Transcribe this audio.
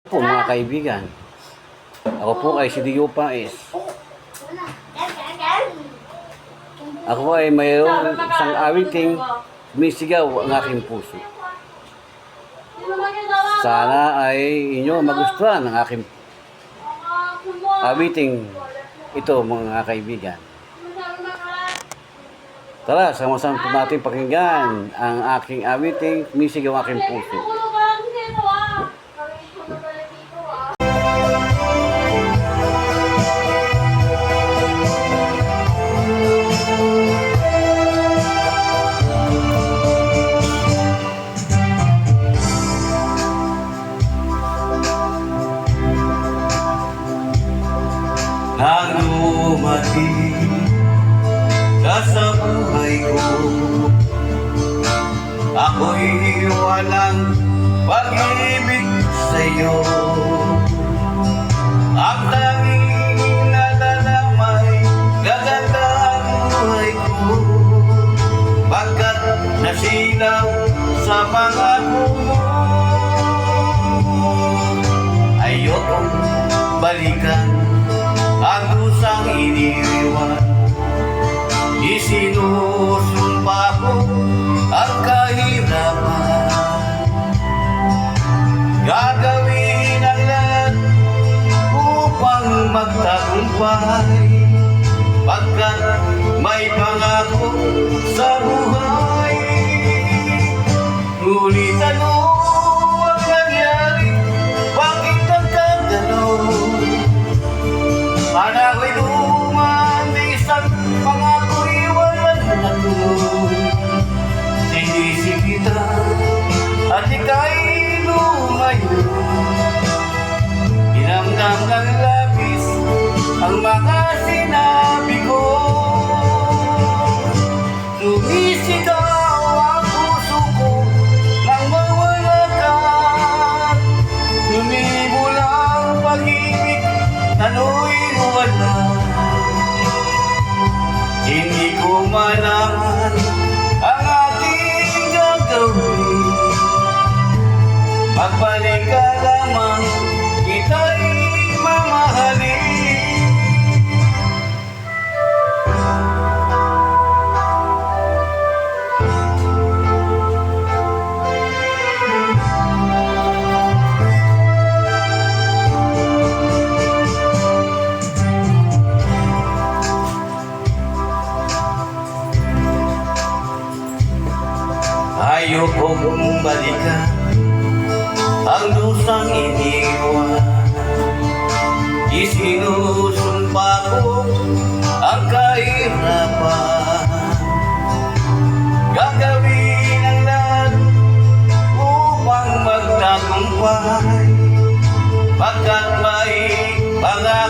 Po mga kaibigan, ako po ay si Dio Paes. Ako ay mayroong isang awiting sumisigaw ang aking puso. Sana ay inyo magustuhan ang aking awiting ito mga kaibigan. Tara, sama-sama po natin pakinggan ang aking awiting sumisigaw ang aking puso. Nang dumating ka sa buhay ko, ako'y walang pag-ibig sa'yo. Ang tanging nalalamay gaganda ang buhay ko, pagkat nasilaw sa pangako mo. Ayokong balikan ang dusang iniwan, isinusumpa ko ang kahirapan. Gagawin ang lahat upang magtagumpay, pagkat may pangako sa buhay. Ngunit ano ang nangyari? Bakit nagkaganon? Sana ko'y lumandisang pangako'y walang natulog. Sinisip kita at ika'y lumayo. Dinamdam ng labis ang mga sinabi ko. Sumisigaw ang puso ko nang mawala ka. Sumibol ang pag-ibig nano'y wala. Hindi ko malaman ang aking gagawin. Magbalik ka lamang, kita'y mamahalin. Ayokong balikan ang dusang iniwan, isinusumpa ko ang kahirapan. Gagawin ang lahat upang magtagumpay, pagkat may pangako